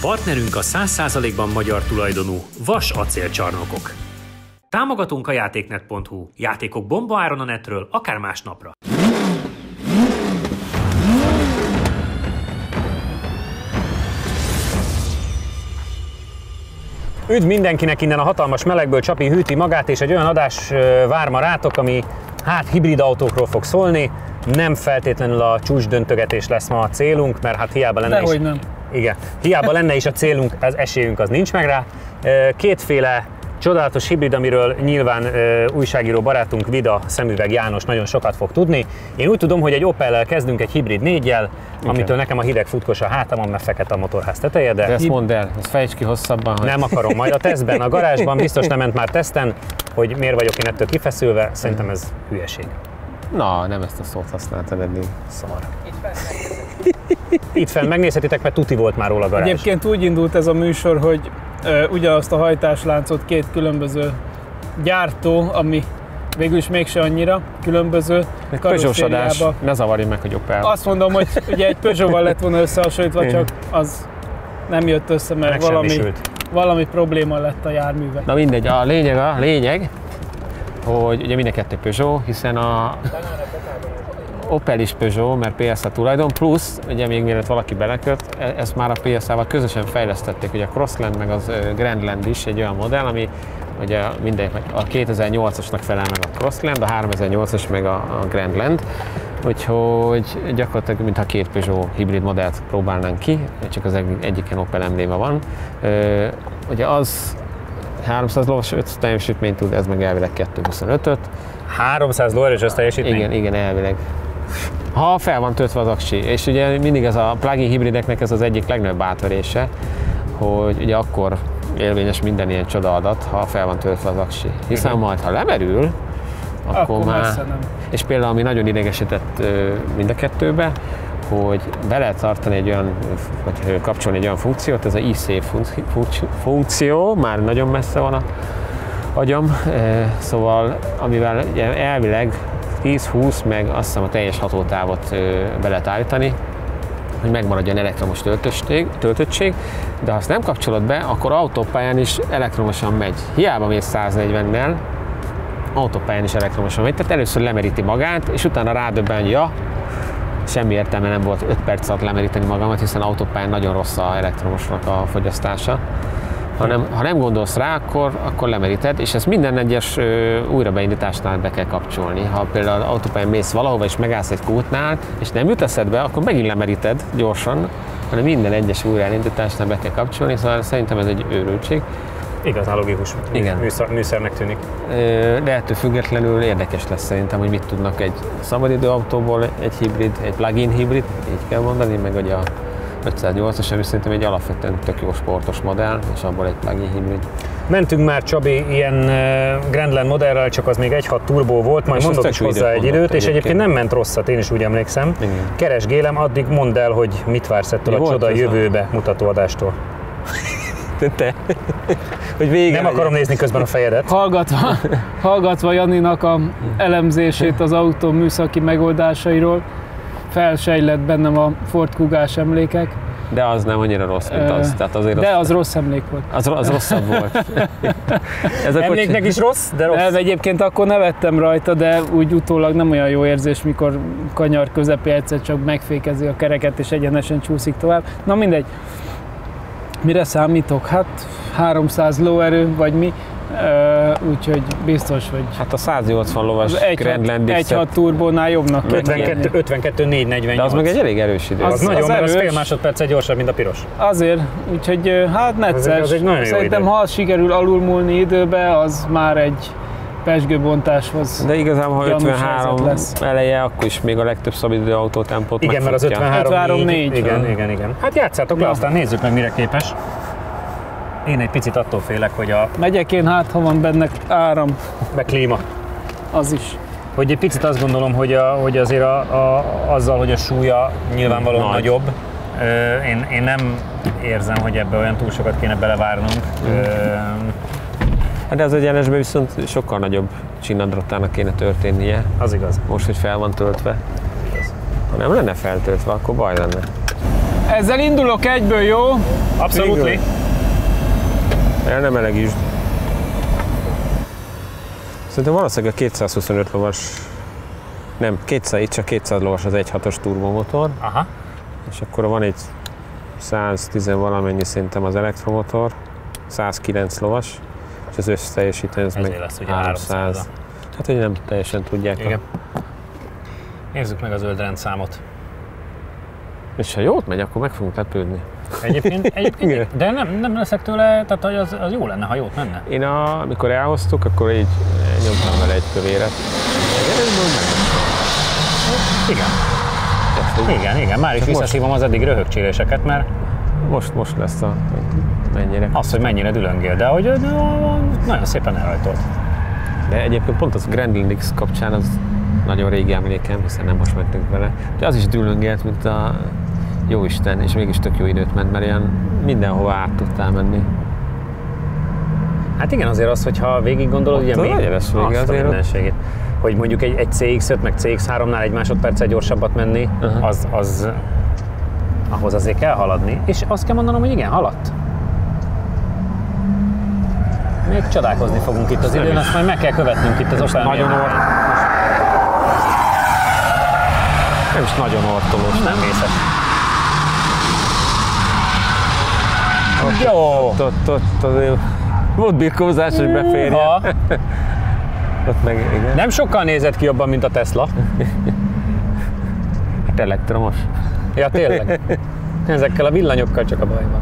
Partnerünk a 100%-ban magyar tulajdonú Vas acélcsarnokok. Támogatunk a játéknet.hu. Játékok bombaáron a netről, akár másnapra. Üdv mindenkinek innen a hatalmas melegből, Csapi hűti magát, és egy olyan adás vár ma rátok, ami hibrid autókról fog szólni. Nem feltétlenül a csúcsdöntögetés lesz ma a célunk, mert hát hiába lenne Dehogy nem. Igen, hiába lenne is a célunk, az esélyünk az nincs meg rá. Kétféle csodálatos hibrid, amiről nyilván újságíró barátunk Vida Szemüveg János nagyon sokat fog tudni. Én úgy tudom, hogy egy Opellel kezdünk, egy hibrid 4-jel, amitől nekem a hideg futkos a hátamon, mert fekete a motorház teteje, de ezt mondd el, ezt fejtsd ki hosszabban. Hogy... Nem akarom, majd a tesztben, a garázsban biztos nem ment már teszten, hogy miért vagyok én ettől kifeszülve, szerintem ez hülyeség. Na, nem ezt a szót használtad eddig. Szar. Itt fenn megnézhetitek, mert tuti volt már róla a garázs. Egyébként úgy indult ez a műsor, hogy ugyanazt a hajtásláncot két különböző gyártó, ami végül is mégse annyira különböző karosszériába. Ne zavarj meg, hogy Opel. Azt mondom, hogy ugye egy Peugeot-val lett volna összehasonlítva, csak az nem jött össze, mert valami probléma lett a járművel. Na mindegy, a lényeg, hogy ugye mind a kettő Peugeot, hiszen a Opel is Peugeot, mert PSA tulajdon, plusz, ugye még mielőtt valaki beleköt, ezt már a PSA-val közösen fejlesztették, ugye a Crossland meg az Grandland is egy olyan modell, ami ugye mindegy, a 2008-asnak felel meg a Crossland, a 3008-as meg a Grandland, úgyhogy gyakorlatilag mintha két Peugeot hibrid modellt próbálnánk ki, csak az egyiken Opel emblema van. Ugye az 300 lovas teljesítményt tud, ez meg elvileg 225-öt. 300 lóerős összteljesítmény? Igen, elvileg. Ha fel van töltve az aksi, és ugye mindig ez a plug-in hibrideknek ez az egyik legnagyobb átörése, hogy ugye akkor élvényes minden ilyen csoda adat, ha fel van töltve az aksi. Hiszen majd, ha lemerül, akkor már... Nem. És például, ami nagyon idegesített mind a kettőbe, hogy be lehet tartani egy olyan, vagy kapcsolni egy olyan funkciót, ez a e-save funkció, már nagyon messze van a agyam, szóval amivel elvileg 10-20 meg azt hiszem a teljes hatótávot be lehet állítani, hogy megmaradjon elektromos töltöttség, de ha azt nem kapcsolod be, akkor autópályán is elektromosan megy. Hiába mész 140-nel, autópályán is elektromosan megy, tehát először lemeríti magát, és utána rádöbben, hogy ja, semmi értelme nem volt 5 perc alatt lemeríteni magamat, hiszen autópályán nagyon rossz a elektromosnak a fogyasztása. Ha nem gondolsz rá, akkor lemeríted, és ezt minden egyes újrabeindításnál be kell kapcsolni. Ha például autópályán mész valahova és megállsz egy kútnál, és nem jut eszedbe, akkor megint lemeríted gyorsan, hanem minden egyes újraindításnál be kell kapcsolni, szóval szerintem ez egy őrültség. Igazán logikus műszernek tűnik. De ettől függetlenül érdekes lesz szerintem, hogy mit tudnak egy szabadidőautóból egy hibrid, egy plug-in hibrid, így kell mondani, meg hogy a 508-as, ami szerintem egy alapvetően tök jó sportos modell, és abból egy plug-in hibrid. Mentünk már, Csabi, ilyen Grandland modellrel, csak az még 1.6 turbó volt, majd mondok is hozzá egy időt, és egyébként nem ment rosszat, én is úgy emlékszem. Igen. Keresgélem, addig mondd el, hogy mit vársz ettől a csoda jövőbe mutató adástól. Te. Hogy nem akarom nézni közben a fejedet. Hallgatva Janinak a elemzését az autó műszaki megoldásairól, felsejlett bennem a Ford Kugás emlékek. De az nem annyira rossz, mint az. Tehát azért de az rossz emlék volt. Az rosszabb volt. Emléknek is rossz, de rossz. Nem, egyébként akkor nevettem rajta, de úgy utólag nem olyan jó érzés, mikor kanyar közepén egyszer csak megfékezi a kereket és egyenesen csúszik tovább. Na mindegy. Mire számítok? Hát 300 lóerő, vagy mi? Úgyhogy biztos, hogy... Hát a 180 lovas Grandland 1.6 turbónál jobbnak 52-448. De az meg egy elég erős idő. Az nagyon, mert az fél másodperccel gyorsabb, mint a piros. Azért, úgyhogy hát necces. Szerintem ha sikerül alulmúlni időbe, az már egy pezsgőbontáshoz. De igazából, ha 53 eleje, akkor is még a legtöbb szabadidő autótempót igen, mert az 53-4. Igen. Hát játszátok le, aztán nézzük meg, mire képes. Én egy picit attól félek, hogy megyek én, hát ha van benne áram. Meg klíma. Az is. Hogy egy picit azt gondolom, hogy azért azzal, hogy a súlya nyilvánvalóan nagyobb, én nem érzem, hogy ebbe olyan túl sokat kéne belevárnunk. De az egyenesben viszont sokkal nagyobb csinnadrottának kéne történnie. Az igaz. Most, hogy fel van töltve. Ha nem lenne feltöltve, akkor baj lenne. Ezzel indulok egyből, jó? Abszolút. El nem melegítsd. Szerintem valószínűleg a 225 lovas, nem, 200, itt csak 200 lovas az 1.6-os turbomotor. Aha. És akkor van egy 110 valamennyi szerintem az elektromotor, 109 lovas, és az összteljesítmény meg lesz ugye 300. Hát, hogy nem teljesen tudják. Igen. Nézzük meg a zöld rendszámot. És ha jót megy, akkor meg fogunk lepődni. Egyébként de nem leszek tőle, tehát hogy az jó lenne, ha jót menne. Én amikor elhoztuk, akkor így nyomtam vele egy kövéret. Igen, már is visszaszívom az eddig röhögcséléseket, mert most lesz a mennyire. az, hogy mennyire dülöngél, de hogy nagyon szépen elrajtolt. De egyébként pont az Grandlix kapcsán az nagyon régi emlékem, hiszen nem most mentünk vele. De az is dülöngélt, mint a jóisten, és mégis tök jó időt ment, mert ilyen mindenhova át tudtál menni. Hát igen, azért az, hogyha végig gondolod, ugye még azt a mindenségét, hogy mondjuk egy CX-5 meg CX-3-nál egy másodperccel gyorsabbat menni, az ahhoz azért kell haladni. És azt kell mondanom, hogy igen, haladt. Még csodálkozni fogunk itt az időn, azt majd meg kell követnünk itt az Opel. Nagyon nem is nagyon ortolós. Nem vészes. Jó! Ott azért volt birkózás, hogy beférjen. Ott meg, igen. Nem sokkal nézett ki jobban, mint a Tesla. Hát elektromos. Ja, tényleg. Ezekkel a villanyokkal csak a baj van.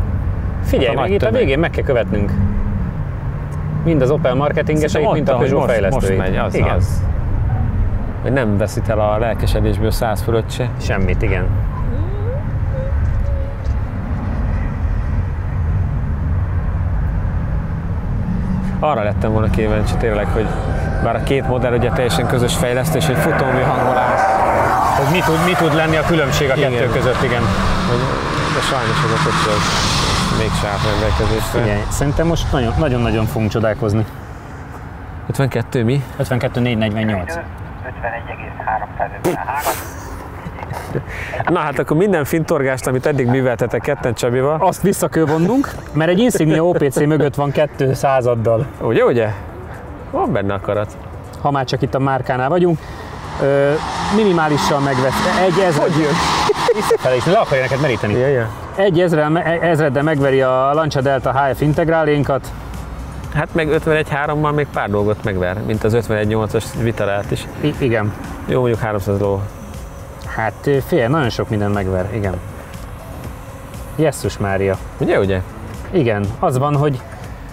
Figyelj, Hát meg itt a végén meg kell követnünk. Mind az Opel marketingeseit, mind a Peugeot fejlesztőit. Most megy, igen. az. Hogy nem veszít el a lelkesedésből 100 fölött se. Semmit, igen. Arra lettem volna kíváncsi tényleg, hogy bár a két modell ugye teljesen közös fejlesztés, hogy futómű hangolás. Hogy mi tud lenni a különbség a kettő között, igen. De sajnos ez a kocsi az még sáv rendelkezésre. Figyelj, szerintem most nagyon-nagyon fogunk csodálkozni. 52 mi? 52 448. 51,353. Na hát akkor minden fintorgást, amit eddig műveltetek ketten Csabival. Azt vissza kell vonnunk, mert egy Insignia OPC mögött van 200-addal. Ugye? Van benne akarat. Ha már csak itt a márkánál vagyunk. Minimálisan megvesz. 1000. Hogy jön? Visszafele is, le akarja neked meríteni. Ja. 1000-del megveri a Lancia Delta HF integrálénkat. Hát meg 51.3-mal még pár dolgot megver, mint az 51.8-as Vitarát is. Igen. Jó, mondjuk 300 ló. Hát nagyon sok minden megver, igen. Jesszus Mária. Ugye? Igen, az van,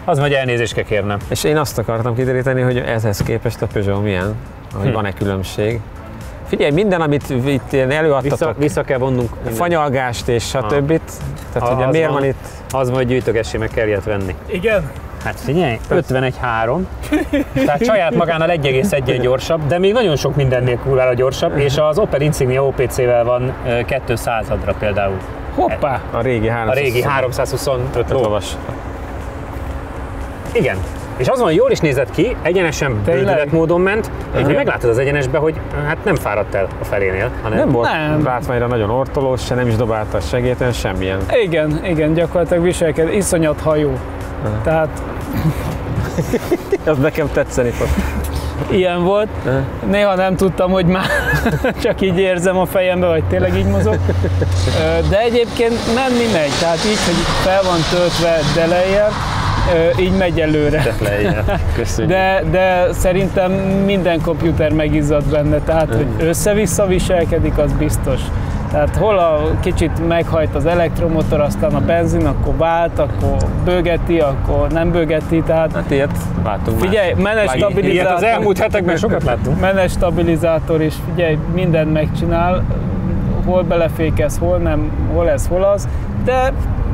hogy elnézést kell kérnem. És én azt akartam kideríteni, hogy ehhez képest a Peugeot milyen, hogy van-e különbség. Figyelj, minden, amit itt előadtatok, Vissza kell vonnunk. fanyalgást és stb. Tehát ugye miért van itt? Az majd gyűjtögessé, meg kell ilyet venni. Igen. Hát figyelj, 51.3, tehát saját magánál 1,1 gyorsabb, de még nagyon sok mindennél kurvára gyorsabb, és az Opel Insignia OPC-vel van 200-ra például. Hoppá! A régi 325 lovas. Igen. És azon jól is nézett ki, egyenesen bődület módon ment, de meglátod az egyenesbe, hogy hát nem fáradt el a felénél, hanem... Nem volt látványra nagyon ortolós, se nem is dobálta a segélyt, semmilyen. Igen, gyakorlatilag viselked, iszonyat hajó. Tehát... Az nekem tetszeni fog. Ilyen volt. Néha nem tudtam, hogy már csak így érzem a fejembe, vagy tényleg így mozog. De egyébként menni megy, tehát így, hogy fel van töltve delejjel, így megy előre. De szerintem minden komputer megizzad benne, tehát hogy össze-vissza viselkedik, az biztos. Tehát hol a kicsit meghajt az elektromotor, aztán a benzin, akkor vált, akkor bőgeti, akkor nem bőgeti, tehát... Hát ilyet látunk. Figyelj, menes stabilizátor... Ilyet az elmúlt hetekben sokat láttunk. Menes stabilizátor is, figyelj, mindent megcsinál, hol belefékez, hol nem, hol ez, hol az,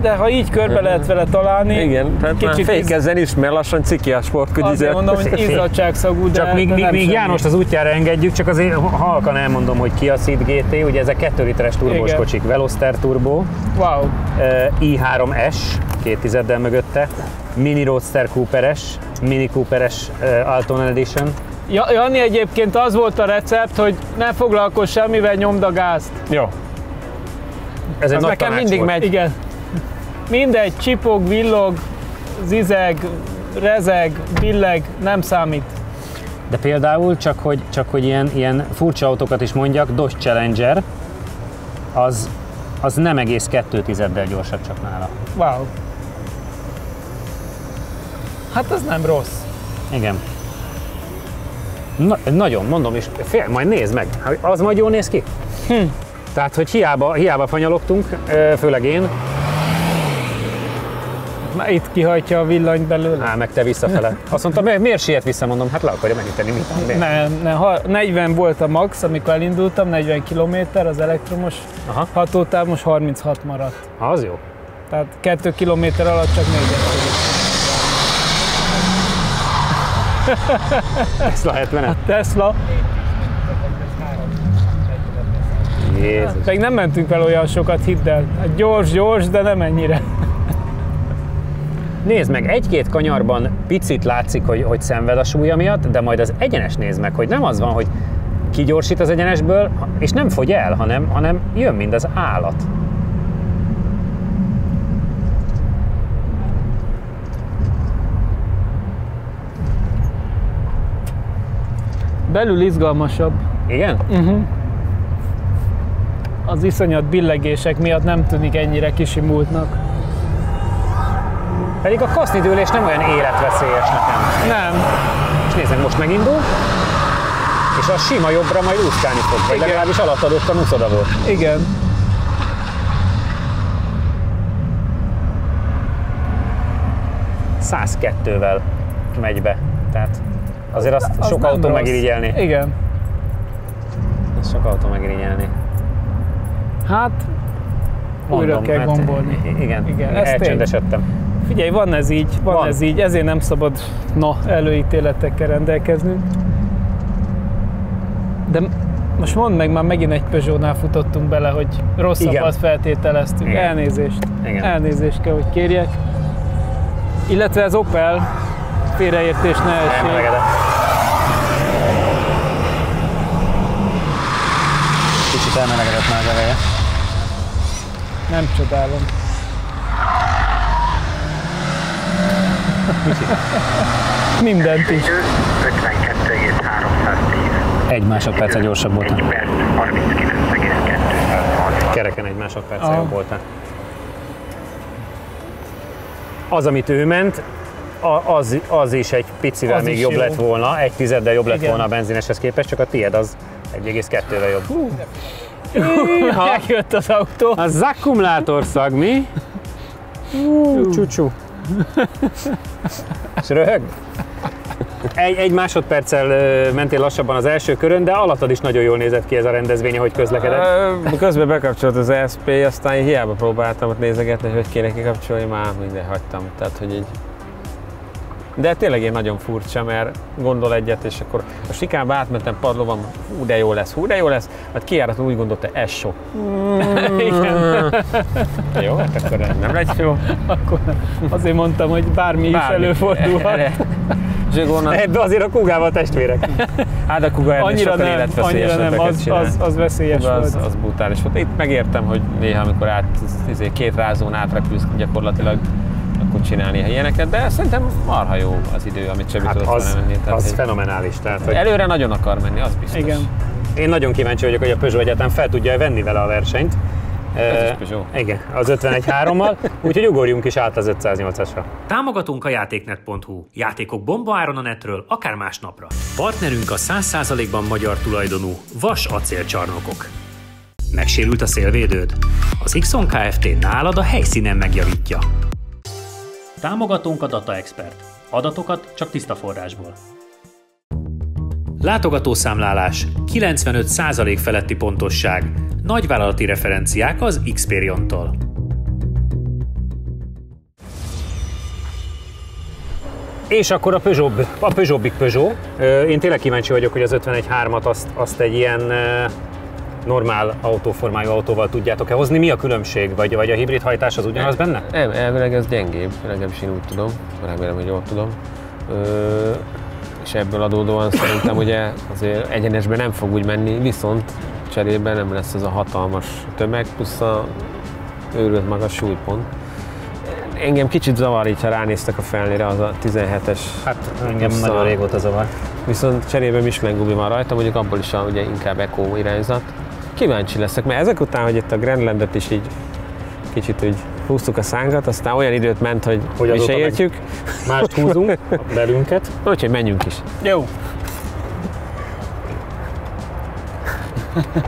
de ha így körbe lehet vele találni... Igen, tehát már fékezzen is, mert lassan ciki a sportkocsi. Azért mondom, hogy izzadságszagú, de csak még Jánost az útjára engedjük, csak azért halkan elmondom, hogy Kia Ceed GT, ugye ezek 2 literes turbós kocsik, Veloster turbo, wow. i3S, 2 mögötte, Mini Roadster Cooper-es, Mini Cooper-es Altonan Edition. Jani, egyébként az volt a recept, hogy ne foglalkozz semmivel, nyomd a gázt. Jó. ez egy az nagy nekem tanács mindig volt. megy. Igen. Mindegy, csipog, villog, zizeg, rezeg, billeg, nem számít. De például, csak hogy ilyen furcsa autókat is mondjak, Dodge Challenger, az nem egész 2,2-del gyorsabb csak nála. Wow. Hát ez nem rossz. Igen. Nagyon, mondom is, majd nézd meg, az majd jól néz ki. Tehát, hogy hiába fanyalogtunk, főleg én. Már itt kihajtja a villanyt belőle. Meg te visszafele. Azt mondta, miért siet vissza, mondom, hát le akarja megüteni. Nem, 40 volt a max, amikor elindultam, 40 km az elektromos hatótáv, most 36 maradt. Az jó. Tehát 2 km alatt csak 4-et. Tesla 70-et. Tesla. Jézus. Még nem mentünk el olyan sokat, hidd el. Hát gyors, de nem ennyire. Nézd meg, egy-két kanyarban picit látszik, hogy szenved a súlya miatt, de majd az egyenes nézd meg, hogy nem az van, hogy kigyorsít az egyenesből, és nem fogy el, hanem jön, mint az állat. Belül izgalmasabb. Igen? Az iszonyat billegések miatt nem tűnik ennyire kisimultnak. Pedig a kasznidőlés nem olyan életveszélyes nekem. Nem. És nézd meg, most megindul, és a sima jobbra majd úszkálni fog, vagy legalábbis alattadottan úszoda volt. Igen. ...102-vel megy be, tehát azért azt Az sok nem autó rossz. megirigyelni. Igen. Azt sok autó megirigyelni. Hát, újra kell gombolni. Igen, ez elcsendesedtem. Figyelj, van ez így, ezért nem szabad előítéletekkel rendelkeznünk. De most mondd meg, már megint egy Peugeotnál futottunk bele, hogy rosszabbat feltételeztünk. Igen. Elnézést kell, hogy kérjek. Illetve az Opel, félreértés ne essék. Elmelegedett. Kicsit elmelegedett már az eleje. Nem csodálom. Mindent is. 52,310. 1 másodperce gyorsabb voltam. 1 perc, 39,260. Kereken 1 másodperce jobb voltál. Az, amit ő ment, az is egy picivel Az még is jobb jó. lett volna, 1/10-del jobb lett Igen. volna a benzineshez képest, csak a tiéd az 1,2-vel jobb. Megjött az autó. Az akkumulátorszag, mi? Csúcsú. És röhög? Egy másodperccel mentél lassabban az első körön, de alattad is nagyon jól nézett ki ez a rendezvény, ahogy közlekedett. Közben bekapcsolt az ESP, aztán én hiába próbáltam ott nézegetni, hogy kéne kikapcsolni, már minden hagytam. Tehát, hogy így... De tényleg én nagyon furcsa, mert gondol egyet, és akkor a sikánba átmentem padlóban, hú de jó lesz, majd kijáraton úgy gondolta, ez sok. Igen. Jó, hát akkor ez nem lesz jó. Akkor azért mondtam, hogy bármi is előfordulhat. Ebbe azért a Kugával testvérek. Hát a Kuga ennél Annyira sokkal nem, életveszélyesebbeket csinál. az veszélyes volt. Az brutális volt. Itt megértem, hogy néha, amikor két rázón átrepülsz gyakorlatilag, akkor csinálni ilyeneket, de szerintem marha jó az idő, amit Csabi tudott Az, menni. az fenomenális. Tehát, hogy Előre nagyon akar menni, az biztos. Igen. én nagyon kíváncsi vagyok, hogy a Peugeot egyáltalán fel tudja venni vele a versenyt. Ez is Peugeot. Igen, az 51.3-mal, úgyhogy ugorjunk is át az 508-asra. Támogatunk a játéknet.hu. Játékok bombaáron a netről, akár másnapra. Partnerünk a 100%-ban magyar tulajdonú Vas acélcsarnokok. Megsérült a szélvédőd? Az Xon Kft. Nálad a helyszínen megjavítja. Támogatónk a Data Expert. Adatokat csak tiszta forrásból. Látogatószámlálás, 95% feletti pontosság, nagyvállalati referenciák az Xperion-tól. És akkor a Peugeot-big Peugeot. Én tényleg kíváncsi vagyok, hogy az 51.3-at azt egy ilyen normál autóformájú autóval tudjátok-e hozni. Mi a különbség? Vagy a hibrid hajtás az ugyanaz benne? Nem, elvileg ez gyengébb, legalábbis én úgy tudom, remélem, hogy jól tudom. És ebből adódóan szerintem ugye azért egyenesben nem fog úgy menni, viszont cserében nem lesz ez a hatalmas tömeg, plusz őrült magas súlypont. Engem kicsit zavar így, ha ránéztek a felnére, az a 17-es. Hát engem nagyon régóta zavar. Viszont cserébe Michelin gubi van rajta, mondjuk abból is ugye inkább eco irányzat. Kíváncsi leszek, mert ezek után, hogy itt a Grandlandet is így kicsit úgy húztuk a szánkat, aztán olyan időt ment, hogy mi se értjük. Mást húzunk, belünket. Úgyhogy menjünk is. Jó.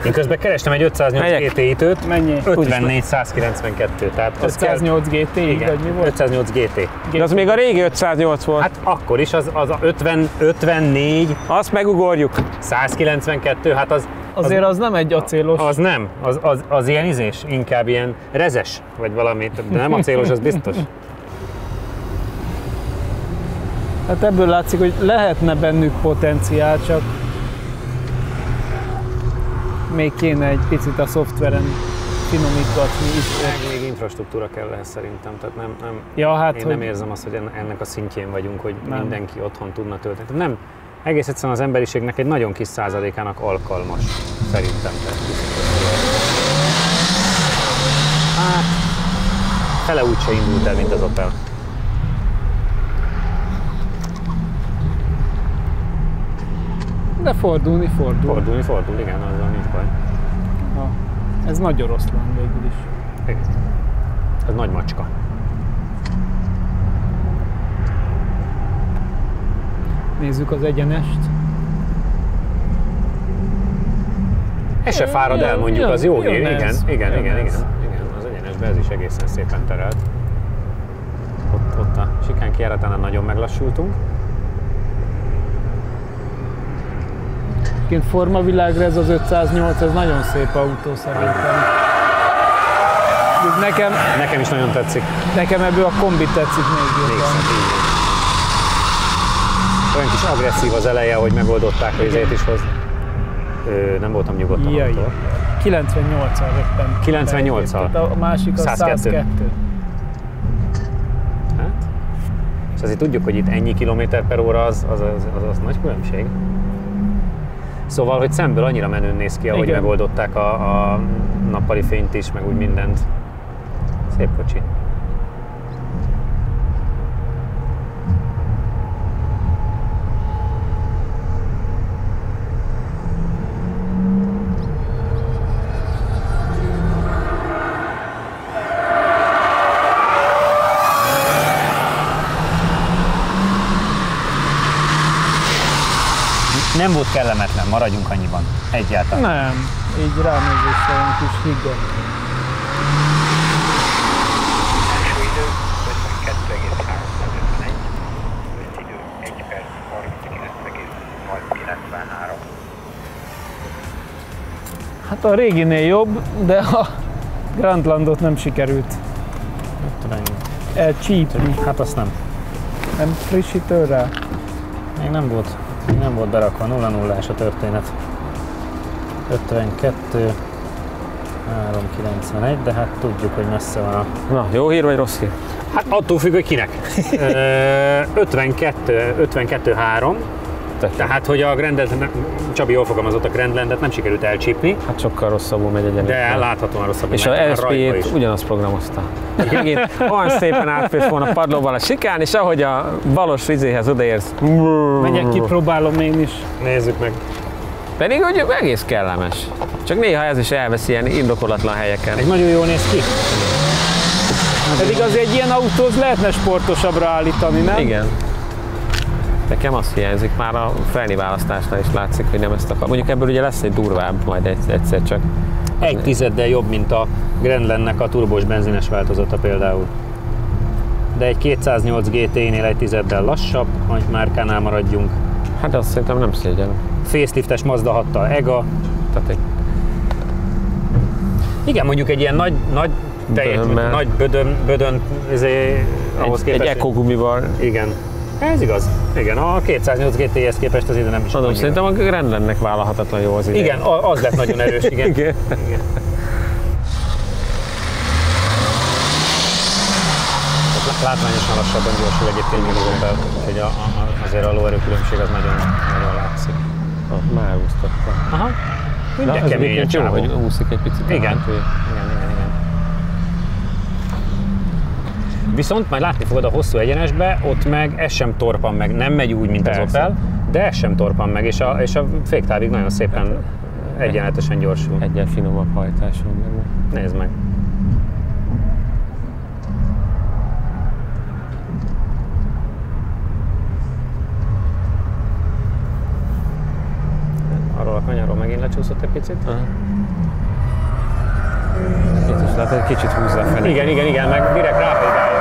Én közben kerestem egy 508 GT-tőt. Mennyi? 54-192. Tehát 508 GT, vagy mi volt? 508 GT. De az még a régi 508 volt. Hát akkor is, az a 54, Azt megugorjuk. 192, hát az... Azért az nem egy acélos. Az nem, az ilyen izés, inkább ilyen rezes, vagy valami, de nem acélos, az biztos. Hát ebből látszik, hogy lehetne bennük potenciál, csak még kéne egy picit a szoftveren finomítgatni is. Még infrastruktúra kell ehhez szerintem, tehát nem Ja, hát, én nem érzem azt, hogy ennek a szintjén vagyunk, hogy nem. Mindenki otthon tudna tölteni. Tehát nem, egész egyszerűen az emberiségnek egy nagyon kis százalékának alkalmas, szerintem. Hát, fele úgy se indult el, mint az Opel. De fordul. Fordul, igen, azzal nincs baj. Ha. Ez nagy oroszlán végül is. Igen. Ez nagy macska. Nézzük az egyenest. Ez se fárad el, mondjuk, az jó hír. Igen, ez. az egyenesben ez is egészen szépen terelt. Ott a sikán kijáratánál nagyon meglassultunk. Egyébként formavilágra ez az 508, ez nagyon szép autó szerintem. Nekem is nagyon tetszik. Nekem ebből a kombi tetszik még jobban. Olyan kis agresszív az eleje, hogy megoldották, hogy ezért is hoz. Nem voltam nyugodtan attól. 98-al röppen. 98-al? A másik a 102. Hát? És azért tudjuk, hogy itt ennyi kilométer per óra az nagy különbség. Szóval, hogy szemből annyira menőn néz ki, ahogy megoldották a nappali fényt is, meg úgy mindent. Szép kocsi. Nem volt kellemetlen, maradjunk annyiban. Egyáltalán. Nem, így ránézésre olyan kis higgadt. Első idő 52,351, összidő 1 perc 39,93. Hát a réginél jobb, de a Grandlandot nem sikerült elcsípni. Hát azt nem. Nem frissítő rá? Még nem volt berakva, 0-0-ás a történet. 52, 391, de hát tudjuk, hogy messze van a... Na, jó hír vagy rossz hír? Hát attól függ, hogy kinek. 52-3, tehát hogy a Grandlandet, Csabi jól fogalmazott, a Grandlandet nem sikerült elcsípni. Hát sokkal rosszabbul megy egyenlően. De láthatóan rosszabb. És a LSP-t ugyanazt programozta. Megint olyan szépen átfért volna a padlóval a sikán, és ahogy a balos vizéhez odaérsz... Megyek, kipróbálom én is. Nézzük meg. Pedig úgy egész kellemes. Csak néha ez is elvesz ilyen indokolatlan helyeken. Egy nagyon jól néz ki. Pedig azért egy ilyen autóhoz lehetne sportosabbra állítani, nem? Igen. Nekem azt hiányzik, már a felni választásnál is látszik, hogy nem ezt akar. Mondjuk ebből ugye lesz egy durvább majd egyszer csak. 1/10 jobb, mint a Grandlandnek a turbós benzines változata például. De egy 208 GT-nél 1/10 lassabb, hogy márkánál maradjunk. Hát azt szerintem nem szégyen. Faceliftes Mazda 6-tal EGA. Tehát Igen, mondjuk egy ilyen nagy bödön ahhoz képest. Egy eco-gumival. Igen. Ez igaz. Igen, a 208 GT-hez képest az ide nem is Mondom, annyira. szerintem a Grandlandnek vállalhatatlan jó az ide. Igen, az lett nagyon erős, igen. Igen. Igen. Látványosan lassabban gyorsul egyébként még az Opel, úgyhogy azért a lóerőkülönbség az nagyon látszik. Már úsztattam. Aha. Na, ez kemény a jó, csávó. hogy úszik egy picit. Igen. Hát, Igen. Viszont majd látni fogod a hosszú egyenesbe, ott meg ez sem torpan meg, nem megy úgy, mint Persze. az Opel, de ez sem torpan meg, és a féktávig nagyon szépen egyenletesen gyorsul. Egyen finomabb hajtáson benne. Nézd meg. Arról a kanyarról megint lecsúszott egy picit. Itt is látod, egy kicsit húzza fel. Igen, meg direkt rápedálja.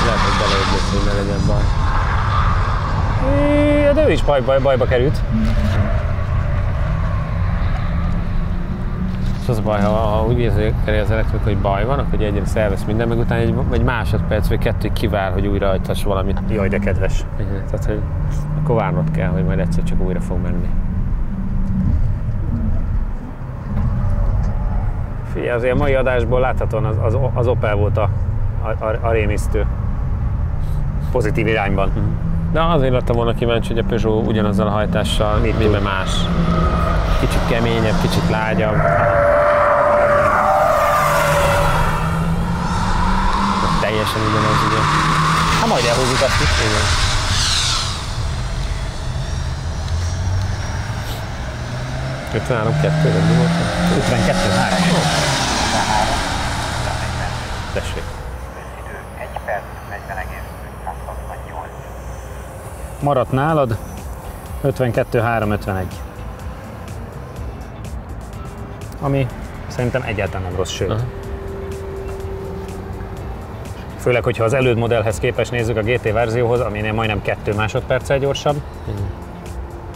Lehet, hogy beleöblött, hogy ne legyen baj. De ő is bajba került. És az a baj, ha úgy érzékeli az elektrik, hogy baj van, akkor egyrészt elvesz minden, meg utána egy másodperc vagy kettő kivár, hogy újra hajtass valamit. Jaj, de kedves. Igen, tehát, hogy akkor várnod kell, hogy majd egyszer csak újra fog menni. Figyelj, azért a mai adásból láthatóan az Opel volt a rémisztő. Pozitív irányban. De azért lettem volna kíváncsi, hogy a Peugeot ugyanazzal a hajtással miben más. Kicsit keményebb, kicsit lágyabb. Teljesen ugyanaz, ugye? Hát majd elhúzzuk azt is. Igen. ...53-2, vagy mi volt? 52-3. Tessék. Idő 1 perc, 40,568. Maradt nálad 52-3-51. Ami szerintem egyáltalán nem rossz, sőt. Főleg, hogyha az előd modellhez képest nézzük a GT verzióhoz, aminél majdnem 2 másodperccel gyorsabb,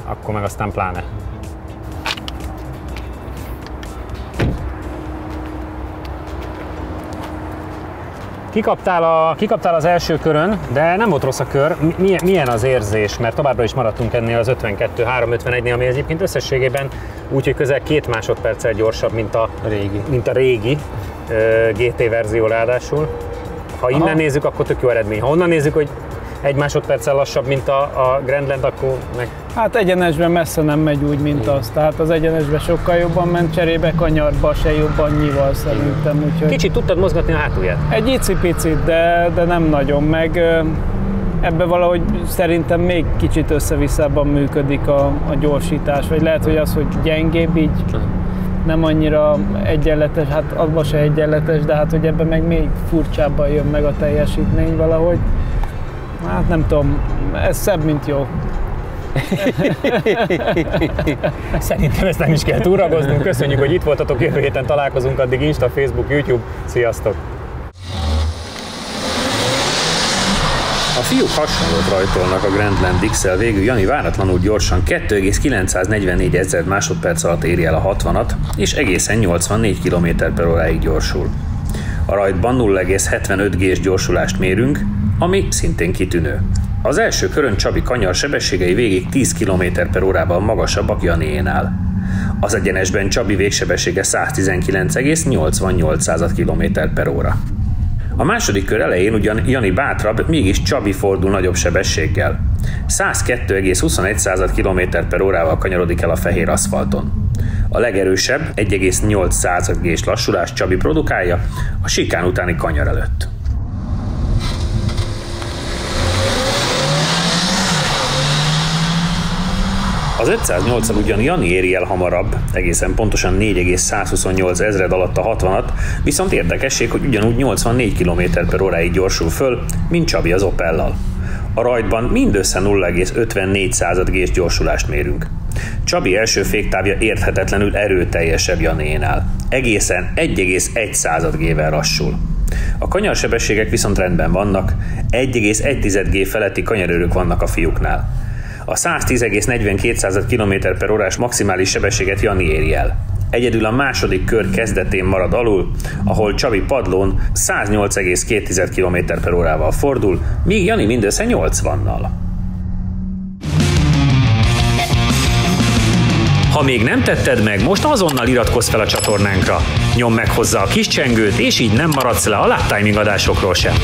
akkor meg aztán pláne. Kikaptál az első körön, de nem volt rossz a kör. Milyen az érzés? Mert továbbra is maradtunk ennél az 52-3-51-nél, ami egyébként összességében úgy, hogy közel 2 másodperccel gyorsabb, mint a régi GT verzió ráadásul. Ha innen nézzük, akkor tök jó eredmény. Ha onnan nézzük, hogy 1 másodperccel lassabb, mint a Grandland, akkor meg... Hát egyenesben messze nem megy úgy, mint az. Tehát az egyenesben sokkal jobban ment, cserébe kanyarba se jobban nyival szerintem. Úgyhogy Kicsit tudtad mozgatni a hátulját? egy icipicit, de nem nagyon. Meg ebben valahogy szerintem még kicsit össze-visszában működik a gyorsítás. Vagy lehet, hogy az, hogy gyengébb, így nem annyira egyenletes, hát abban se egyenletes, de hát, hogy ebben meg még furcsábban jön meg a teljesítmény valahogy. Hát nem tudom, ez szebb, mint jó. Szerintem ezt nem is kell túragoznunk. Köszönjük, hogy itt voltatok, jövő héten találkozunk, addig Insta, Facebook, YouTube. Sziasztok! A fiúk hasonlót rajtolnak a Grandland X-el, végül Jani váratlanul gyorsan 2,944 ezer másodperc alatt éri el a 60-at, és egészen 84 km/h-ig gyorsul. A rajtban 0,75 G-s gyorsulást mérünk, ami szintén kitűnő. Az első körön Csabi kanyar sebességei végig 10 km/h-val magasabbak Janiénál. Az egyenesben Csabi végsebessége 119,88 km/h. A második kör elején ugyan Jani bátrabb, mégis Csabi fordul nagyobb sebességgel. 102,21 km/h-val kanyarodik el a fehér aszfalton. A legerősebb 1,8 G-s lassulást Csabi produkálja a sikán utáni kanyar előtt. Az 508-al ugyan Jani éri el hamarabb, egészen pontosan 4,128 ezred alatt a 60-at, viszont érdekesség, hogy ugyanúgy 84 km/h-ig gyorsul föl, mint Csabi az Opellal. A rajtban mindössze 0,54 G-s gyorsulást mérünk. Csabi első féktávja érthetetlenül erőteljesebb Janiénál. Egészen 1,1 G-vel lassul. A kanyarsebességek viszont rendben vannak, 1,1 G feletti kanyarőrök vannak a fiúknál. A 110,42 km/h-s maximális sebességet Jani éri el. Egyedül a második kör kezdetén marad alul, ahol Csabi padlón 108,2 km/h-val fordul, míg Jani mindössze 80-nal. Ha még nem tetted meg, most azonnal iratkozz fel a csatornánkra. Nyomd meg hozzá a kis csengőt, és így nem maradsz le a Lap Timing adásokról sem.